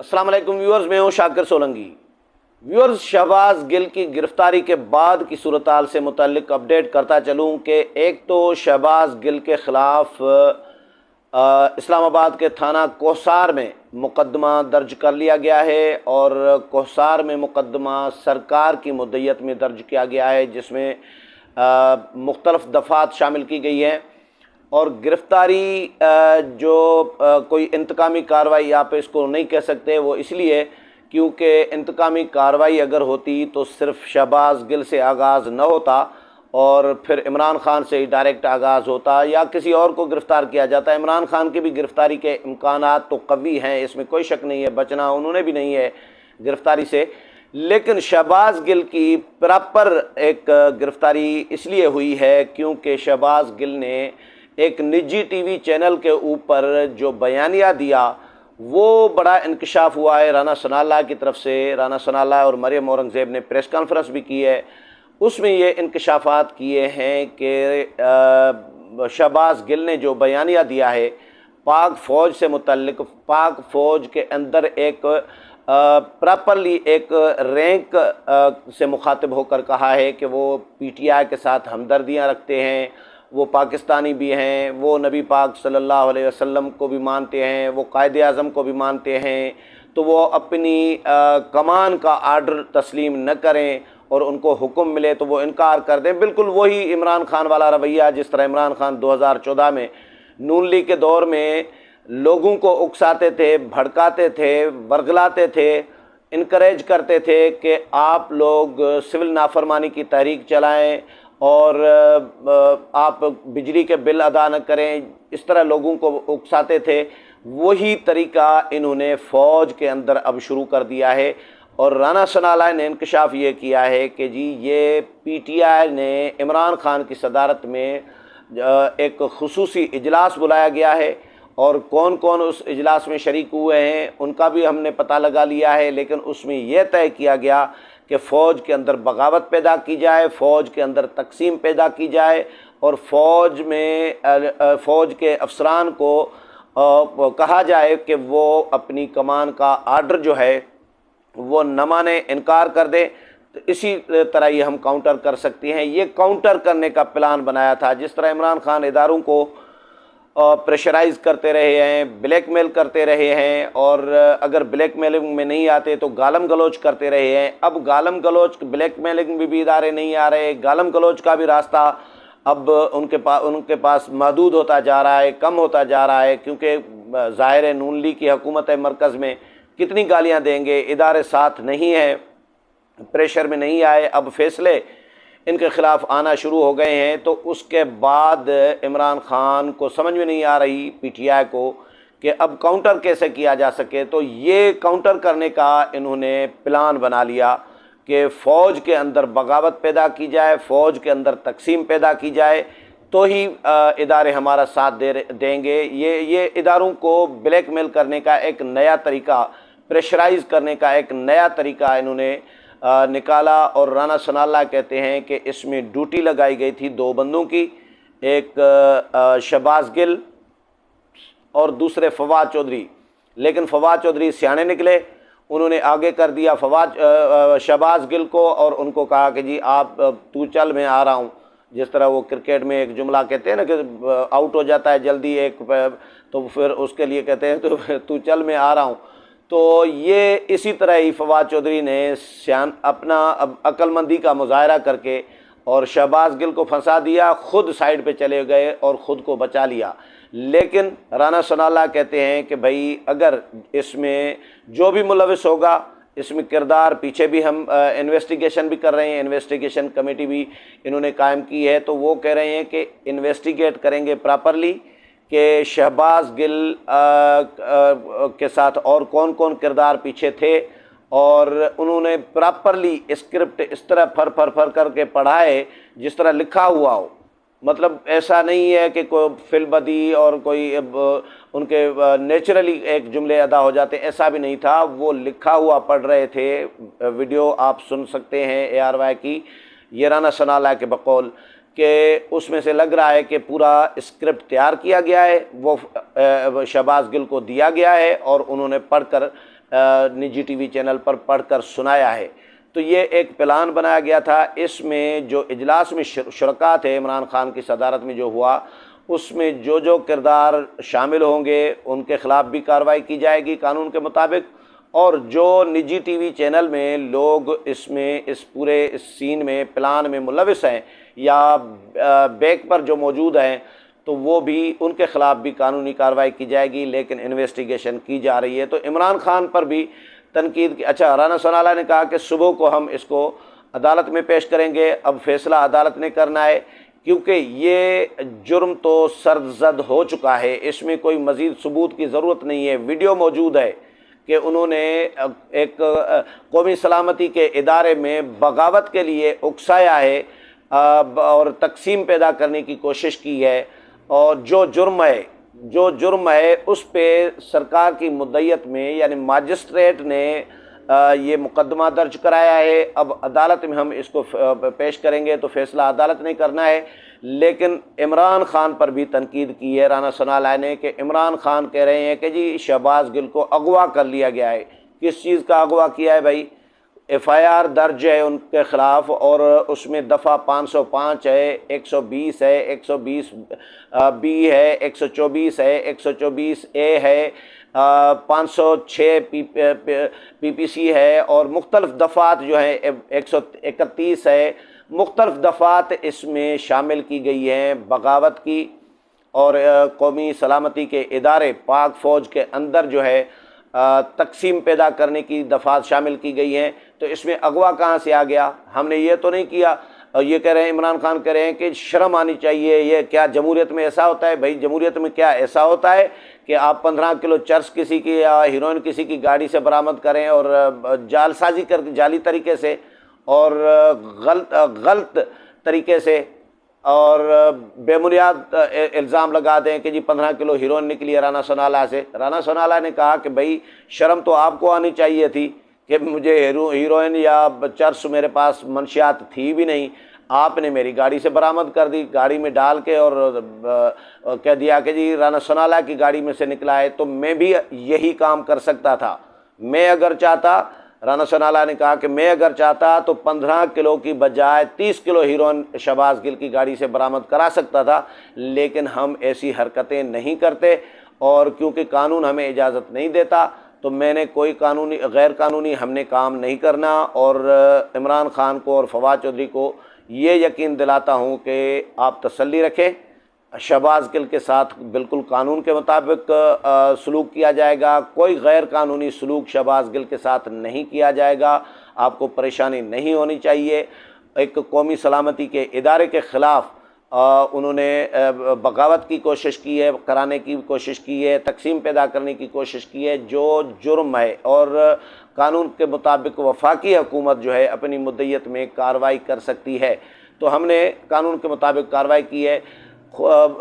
अस्सलाम वालेकुम व्यूअर्स, मैं हूं शाकिर सोलंकी। व्यूअर्स, शहबाज गिल की गिरफ्तारी के बाद की सूरत-हाल से मुतल्लिक अपडेट करता चलूं कि एक तो शहबाज गिल के ख़िलाफ़ इस्लामाबाद के थाना कोहसार में मुकदमा दर्ज कर लिया गया है और कोहसार में मुकदमा सरकार की मुद्दत में दर्ज किया गया है, जिसमें मुख्तलिफ़ दफ़ात शामिल की गई हैं। और गिरफ़्तारी कोई इंतकामी कार्रवाई आप इसको नहीं कह सकते, वो इसलिए क्योंकि इंतकामी कार्रवाई अगर होती तो सिर्फ़ शहबाज गिल से आगाज़ न होता और फिर इमरान ख़ान से ही डायरेक्ट आगाज़ होता या किसी और को गिरफ़्तार किया जाता। इमरान ख़ान की भी गिरफ़्तारी के इम्कानात तो कवी हैं, इसमें कोई शक नहीं है, बचना उन्होंने भी नहीं है गिरफ़्तारी से। लेकिन शहबाज गिल की प्रॉपर एक गिरफ़्तारी इसलिए हुई है क्योंकि शहबाज गिल ने एक निजी टीवी चैनल के ऊपर जो बयानिया दिया वो बड़ा इंकशाफ हुआ है राना सनाल्लाह की तरफ से। राना सनाल्लाह और मरियम औरंगज़ेब ने प्रेस कॉन्फ्रेंस भी की है, उसमें ये इंकशाफात किए हैं कि शहबाज गिल ने जो बयानिया दिया है पाक फ़ौज से मुतल्लिक, पाक फ़ौज के अंदर एक प्रॉपरली एक रैंक से मुखातिब होकर कहा है कि वो पीटीआई के साथ हमदर्दियाँ रखते हैं, वो पाकिस्तानी भी हैं, वो नबी पाक सल्लल्लाहु अलैहि वसल्लम को भी मानते हैं, वो कायदे आज़म को भी मानते हैं, तो वो अपनी कमान का आर्डर तस्लीम न करें और उनको हुक्म मिले तो वो इनकार कर दें। बिल्कुल वही इमरान ख़ान वाला रवैया, जिस तरह इमरान ख़ान 2014 में नून लीग के दौर में लोगों को उकसाते थे, भड़काते थे, वर्गलाते थे, इनकरेज करते थे कि आप लोग सिविल नाफरमानी की तहरीक चलाएं और आप बिजली के बिल अदा न करें, इस तरह लोगों को उकसाते थे। वही तरीका इन्होंने फ़ौज के अंदर अब शुरू कर दिया है और राना सनाल्लाह ने इंकशाफ ये किया है कि जी ये पीटीआई ने इमरान ख़ान की सदारत में एक खुसूसी इजलास बुलाया गया है और कौन कौन उस इजलास में शरीक हुए हैं उनका भी हमने पता लगा लिया है। लेकिन उसमें यह तय किया गया कि फ़ौज के अंदर बगावत पैदा की जाए, फ़ौज के अंदर तकसीम पैदा की जाए और फ़ौज में फ़ौज के अफसरान को कहा जाए कि वो अपनी कमान का आर्डर जो है वो न माने, इनकार कर दे। तो इसी तरह ये हम काउंटर कर सकते हैं। ये काउंटर करने का प्लान बनाया था। जिस तरह इमरान ख़ान इदारों को प्रेशराइज़ करते रहे हैं, ब्लैकमेल करते रहे हैं और अगर ब्लैकमेलिंग में नहीं आते तो गालम गलोच करते रहे हैं। अब गालम गलोच, ब्लैकमेलिंग में भी इदारे नहीं आ रहे, गालम गलोच का भी रास्ता अब उनके पास महदूद होता जा रहा है, कम होता जा रहा है, क्योंकि ज़ाहिर है नून लीग की हुकूमत है मरकज़ में, कितनी गालियाँ देंगे, इदारे साथ नहीं हैं, प्रेशर में नहीं आए, अब फैसले इनके ख़िलाफ़ आना शुरू हो गए हैं। तो उसके बाद इमरान ख़ान को समझ में नहीं आ रही पीटीआई को कि अब काउंटर कैसे किया जा सके। तो ये काउंटर करने का इन्होंने प्लान बना लिया कि फ़ौज के अंदर बगावत पैदा की जाए, फ़ौज के अंदर तकसीम पैदा की जाए, तो ही इदारे हमारा साथ देंगे। ये इदारों को ब्लैकमेल करने का एक नया तरीका, प्रेशराइज़ करने का एक नया तरीका इन्होंने निकाला। और राना सनाल्लाह कहते हैं कि इसमें ड्यूटी लगाई गई थी दो बंदों की, एक शहबाज गिल और दूसरे फवाद चौधरी। लेकिन फवाद चौधरी सियाने निकले, उन्होंने आगे कर दिया शहबाज गिल को और उनको कहा कि जी आप तू चल, मैं आ रहा हूँ। जिस तरह वो क्रिकेट में एक जुमला कहते हैं ना कि आउट हो जाता है जल्दी एक, तो फिर उसके लिए कहते हैं तो तू चल, मैं आ रहा हूँ। तो ये इसी तरह ही फवाद चौधरी ने अपना अक्लमंदी का मुजाहरा करके और शहबाज गिल को फंसा दिया, ख़ुद साइड पे चले गए और ख़ुद को बचा लिया। लेकिन राना सनाल्लाह कहते हैं कि भाई अगर इसमें जो भी मुलविस होगा, इसमें किरदार, पीछे भी हम इन्वेस्टिगेशन भी कर रहे हैं, इन्वेस्टिगेशन कमेटी भी इन्होंने कायम की है, तो वो कह रहे हैं कि इन्वेस्टिगेट करेंगे प्रॉपरली कि शहबाज गिल के साथ और कौन कौन किरदार पीछे थे। और उन्होंने प्रॉपरली स्क्रिप्ट इस तरह फर करके पढ़ाए जिस तरह लिखा हुआ हो। मतलब ऐसा नहीं है कि कोई फिल्मबदी और कोई उनके नेचुरली एक जुमले अदा हो जाते, ऐसा भी नहीं था। वो लिखा हुआ पढ़ रहे थे। वीडियो आप सुन सकते हैं ARY की, ये राना सनाल्लाह के बकौल कि उसमें से लग रहा है कि पूरा स्क्रिप्ट तैयार किया गया है, वो शहबाज गिल को दिया गया है और उन्होंने पढ़कर निजी टीवी चैनल पर पढ़कर सुनाया है। तो ये एक प्लान बनाया गया था। इसमें जो इजलास में शुरका थे इमरान खान की सदारत में जो हुआ, उसमें जो जो किरदार शामिल होंगे उनके ख़िलाफ़ भी कार्रवाई की जाएगी कानून के मुताबिक। और जो निजी टीवी चैनल में लोग इसमें इस पूरे इस सीन में प्लान में मुलविस हैं या बैक पर जो मौजूद हैं, तो वो भी उनके ख़िलाफ़ भी कानूनी कार्रवाई की जाएगी, लेकिन इन्वेस्टिगेशन की जा रही है। तो इमरान खान पर भी तनकीद की। अच्छा, राना सनाला ने कहा कि सुबह को हम इसको अदालत में पेश करेंगे। अब फैसला अदालत ने करना है, क्योंकि ये जुर्म तो सरजद हो चुका है, इसमें कोई मज़ीद सबूत की ज़रूरत नहीं है। वीडियो मौजूद है कि उन्होंने एक कौमी सलामती के इदारे में बगावत के लिए उकसाया है और तकसीम पैदा करने की कोशिश की है। और जो जुर्म है उस पे सरकार की मुद्दत में यानी मजिस्ट्रेट ने ये मुकदमा दर्ज कराया है। अब अदालत में हम इसको पेश करेंगे तो फैसला अदालत ने करना है। लेकिन इमरान खान पर भी तनकीद की है राना सनाला ने कि इमरान खान कह रहे हैं कि जी शहबाज गिल को अगवा कर लिया गया है। किस चीज़ का अगवा किया है भाई? FIR दर्ज है उनके ख़िलाफ़ और उसमें दफ़ा 505 है, 120 है, 120 B है, 124 है, 124 A है, 506 PPC है और मुख्तलिफ़ दफ़ात जो हैं 131 है। मुख्तलिफ़ दफ़ात इसमें शामिल की गई हैं बगावत की। और कौमी सलामती के इदारे पाक फ़ौज के अंदर जो है तकसीम पैदा करने की दफ़ात शामिल की गई हैं। तो इसमें अगवा कहाँ से आ गया? हमने ये तो नहीं किया। और ये कह रहे हैं, इमरान खान कह रहे हैं कि शर्म आनी चाहिए। ये क्या जमहूरियत में ऐसा होता है? भाई जमहूरियत में क्या ऐसा होता है कि आप 15 किलो चर्स किसी की या हीरोइन किसी की गाड़ी से बरामद करें और जालसाजी कर जाली तरीके से और गलत तरीके से और बेबुनियाद इल्ज़ाम लगा दें कि जी 15 किलो हीरोइन निकली है राना सनाला से। राना सनाला ने कहा कि भाई शर्म तो आपको आनी चाहिए थी कि मुझे हीरोइन या चर्स मेरे पास मंशियात थी भी नहीं, आपने मेरी गाड़ी से बरामद कर दी, गाड़ी में डाल के और कह दिया कि जी राना सनाला की गाड़ी में से निकला है। तो मैं भी यही काम कर सकता था। मैं अगर चाहता, राना सनाला ने कहा कि मैं अगर चाहता तो 15 किलो की बजाय 30 किलो हीरोइन शहबाज गिल की गाड़ी से बरामद करा सकता था, लेकिन हम ऐसी हरकतें नहीं करते। और क्योंकि कानून हमें इजाज़त नहीं देता तो मैंने कोई कानूनी गैर कानूनी हमने काम नहीं करना। और इमरान खान को और फवाद चौधरी को ये यकीन दिलाता हूँ कि आप तसल्ली रखें, शहबाज गिल के साथ बिल्कुल कानून के मुताबिक सलूक किया जाएगा। कोई गैर कानूनी सलूक शहबाज गिल के साथ नहीं किया जाएगा। आपको परेशानी नहीं होनी चाहिए। एक कौमी सलामती के इदारे के ख़िलाफ़ उन्होंने बगावत की कोशिश की है, कराने की कोशिश की है, तकसीम पैदा करने की कोशिश की है, जो जुर्म है। और कानून के मुताबिक वफाकी हुकूमत जो है अपनी मुद्दत में कार्रवाई कर सकती है। तो हमने कानून के मुताबिक कार्रवाई की है।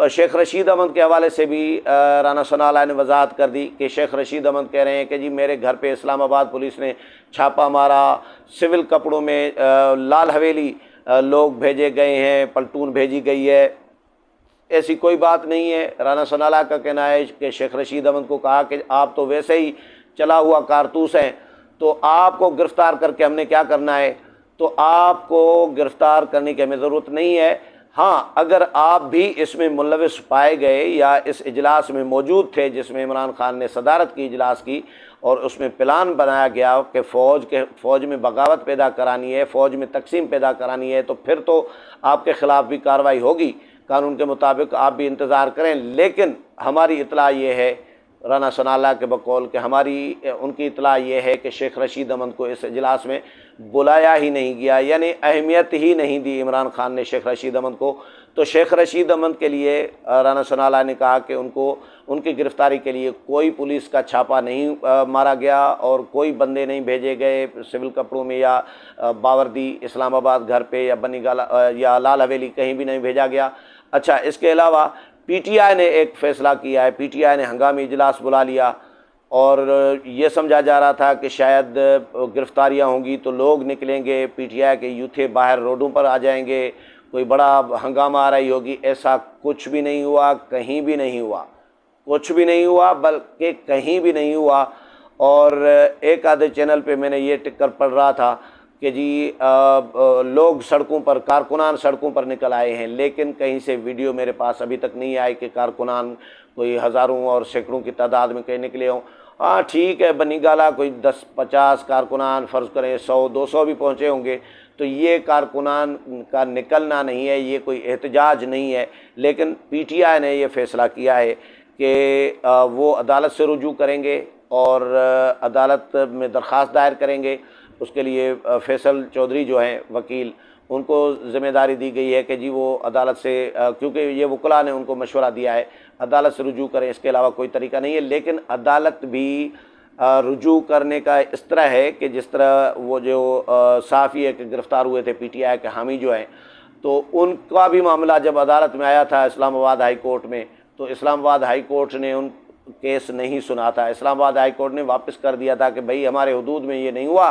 शेख रशीद अहमद के हवाले से भी राना सनाला ने वजाहत कर दी कि शेख रशीद अहमद कह रहे हैं कि जी मेरे घर पे इस्लामाबाद पुलिस ने छापा मारा, सिविल कपड़ों में लाल हवेली लोग भेजे गए हैं, पलटून भेजी गई है। ऐसी कोई बात नहीं है। राना सनाला का कहना है कि शेख रशीद अहमद को कहा कि आप तो वैसे ही चला हुआ कारतूस हैं, तो आपको गिरफ़्तार करके हमने क्या करना है? तो आपको गिरफ़्तार करने की हमें ज़रूरत नहीं है। हाँ, अगर आप भी इसमें मुलविस पाए गए या इस इजलास में मौजूद थे जिसमें इमरान खान ने सदारत की इजलास की और उसमें प्लान बनाया गया कि फ़ौज में बगावत पैदा करानी है, फ़ौज में तकसीम पैदा करानी है, तो फिर तो आपके ख़िलाफ़ भी कार्रवाई होगी कानून के मुताबिक। आप भी इंतज़ार करें। लेकिन हमारी इतला ये है राना सनाला के बकौल कि उनकी इतला ये है कि शेख रशीद अहमद को इस इजलास में बुलाया ही नहीं गया, यानी अहमियत ही नहीं दी इमरान खान ने शेख रशीद अहमद को। तो शेख रशीद अहमद के लिए राना सनाला ने कहा कि उनकी गिरफ़्तारी के लिए कोई पुलिस का छापा नहीं मारा गया और कोई बंदे नहीं भेजे गए सिविल कपड़ों में या बावर्दी इस्लामाबाद घर पे या बनीगाला या लाल हवेली कहीं भी नहीं भेजा गया। अच्छा, इसके अलावा PTI ने एक फ़ैसला किया है। PTI ने हंगामी इजलास बुला लिया और ये समझा जा रहा था कि शायद गिरफ़्तारियाँ होंगी तो लोग निकलेंगे, PTI के यूथे बाहर रोडों पर आ जाएंगे, कोई बड़ा हंगामा आ रही होगी। ऐसा कुछ भी नहीं हुआ, कहीं भी नहीं हुआ, कुछ भी नहीं हुआ, बल्कि कहीं भी नहीं हुआ। और एक आधे चैनल पे मैंने ये टिकर पढ़ रहा था कि जी लोग सड़कों पर, कारकुनान सड़कों पर निकल आए हैं, लेकिन कहीं से वीडियो मेरे पास अभी तक नहीं आई कि कारकुनान कोई हज़ारों और सैकड़ों की तादाद में कहीं निकले हों। हाँ ठीक है, बनी गाला कोई 10-50 कारकुनान, फ़र्ज़ करें 100-200 भी पहुँचे होंगे, तो ये कारकुनान का निकलना नहीं है, ये कोई एहतजाज नहीं है। लेकिन PTI ने ये फ़ैसला किया है कि वो अदालत से रुजू करेंगे और अदालत में दरख्वास्त दायर करेंगे। उसके लिए फैसल चौधरी जो हैं वकील, उनको ज़िम्मेदारी दी गई है कि जी वो अदालत से, क्योंकि ये वकला ने उनको मशवरा दिया है अदालत से रुजू करें, इसके अलावा कोई तरीका नहीं है। लेकिन अदालत भी रुजू करने का इस तरह है कि जिस तरह वो जो सहाफ़ी एक गिरफ़्तार हुए थे PTI के हामी जो हैं, तो उनका भी मामला जब अदालत में आया था इस्लामाबाद हाई कोर्ट में, तो इस्लामाबाद हाई कोर्ट ने उन केस नहीं सुना था। इस्लामाबाद हाई कोर्ट ने वापस कर दिया था कि भाई हमारे हुदूद में ये नहीं हुआ,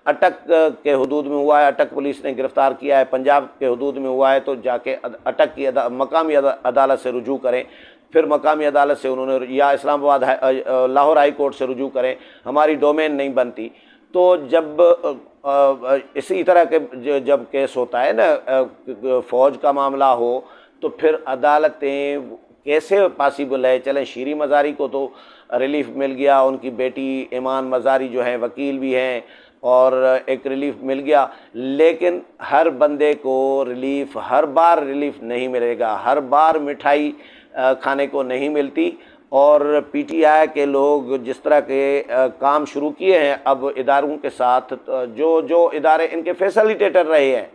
अटक के हुदूद में हुआ है, अटक पुलिस ने गिरफ़्तार किया है, पंजाब के हुदूद में हुआ है, तो जाके अटक की मकामी अदालत से रुजू करें। फिर मकामी अदालत से उन्होंने, या इस्लामाबाद लाहौर हाई कोर्ट से रुजू करें, हमारी डोमेन नहीं बनती। तो जब इसी तरह के जब केस होता है ना, फ़ौज का मामला हो, तो फिर अदालतें कैसे पॉसिबल है। चलें, शीरी मज़ारी को तो रिलीफ मिल गया, उनकी बेटी ईमान मज़ारी जो हैं वकील भी हैं, और एक रिलीफ मिल गया, लेकिन हर बंदे को रिलीफ हर बार रिलीफ नहीं मिलेगा, हर बार मिठाई खाने को नहीं मिलती। और PTI के लोग जिस तरह के काम शुरू किए हैं अब इदारों के साथ, जो जो इदारे इनके फैसिलिटेटर रहे हैं,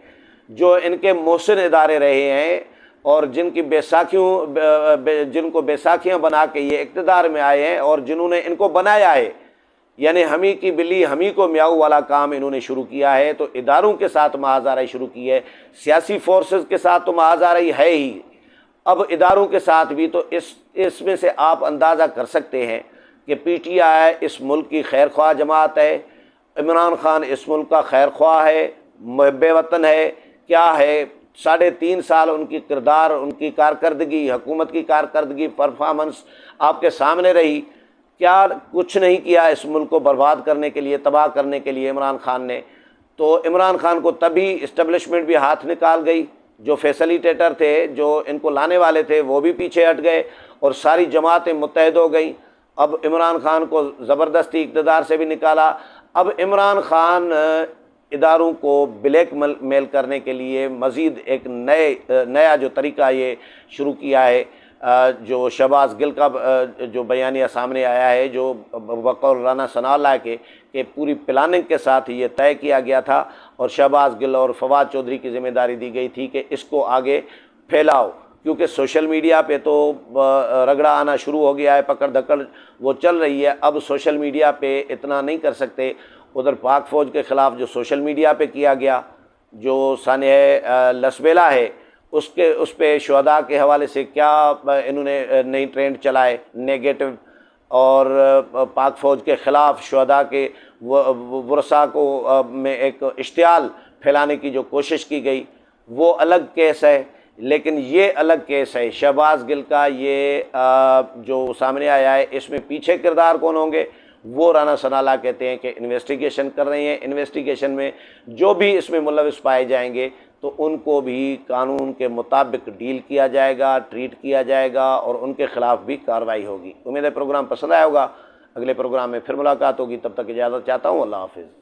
जो इनके मोहसिन इदारे रहे हैं, और जिनकी जिनको बैसाखियाँ बना के ये इक़्तिदार में आए हैं, और जिन्होंने इनको बनाया है, यानी हमी की बिल्ली हमी को म्याऊ वाला काम इन्होंने शुरू किया है। तो इदारों के साथ महाज़ाराई शुरू की है, सियासी फोर्सेस के साथ तो महाज़ाराई है ही, अब इदारों के साथ भी। तो इसमें से आप अंदाज़ा कर सकते हैं कि PTI इस मुल्क की खैर ख्वाह जमात है, इमरान खान इस मुल्क का खैर ख्वाह है, मुहब्बे वतन है, क्या है। 3.5 साल उनकी किरदार, उनकी कारकर्दगी, हुकूमत की कारकर्दगी, परफॉर्मेंस आपके सामने रही। क्या कुछ नहीं किया इस मुल्क को बर्बाद करने के लिए, तबाह करने के लिए इमरान खान ने। तो इमरान खान को तभी इस्टेब्लिशमेंट भी हाथ निकाल गई, जो फैसिलिटेटर थे, जो इनको लाने वाले थे, वो भी पीछे हट गए, और सारी जमातें मुत्तहद हो गई। अब इमरान खान को ज़बरदस्ती इक़्तिदार से भी निकाला। अब इमरान खान इदारों को ब्लैक मेल करने के लिए मज़ीद एक नया जो तरीका ये शुरू किया है, जो शहबाज गिल का जो बयानिया सामने आया है, जो बकौल राना सनाउल्लाह के पूरी प्लानिंग के साथ ये तय किया गया था, और शहबाज गिल और फवाद चौधरी की ज़िम्मेदारी दी गई थी कि इसको आगे फैलाओ। क्योंकि सोशल मीडिया पे तो रगड़ा आना शुरू हो गया है, पकड़ धकड़ वो चल रही है। अब सोशल मीडिया पे इतना नहीं कर सकते। उधर पाक फ़ौज के ख़िलाफ़ जो सोशल मीडिया पे किया गया, जो सानिया लसबेला है, उस पे शुहदा के हवाले से क्या इन्होंने नई ट्रेंड चलाए नेगेटिव, और पाक फ़ौज के ख़िलाफ़ शुहदा के वरसा को में एक इश्तियाल फैलाने की जो कोशिश की गई, वो अलग केस है। लेकिन ये अलग केस है शहबाज गिल का, ये जो सामने आया है, इसमें पीछे किरदार कौन होंगे, वो राना सनाउल्लाह कहते हैं कि इन्वेस्टिगेशन कर रहे हैं। इन्वेस्टिगेशन में जो भी इसमें मुलविस पाए जाएंगे, तो उनको भी कानून के मुताबिक डील किया जाएगा, ट्रीट किया जाएगा, और उनके ख़िलाफ़ भी कार्रवाई होगी। उम्मीद है प्रोग्राम पसंद आया होगा। अगले प्रोग्राम में फिर मुलाकात होगी, तब तक इजाज़त चाहता हूँ। अल्लाह हाफ़िज़।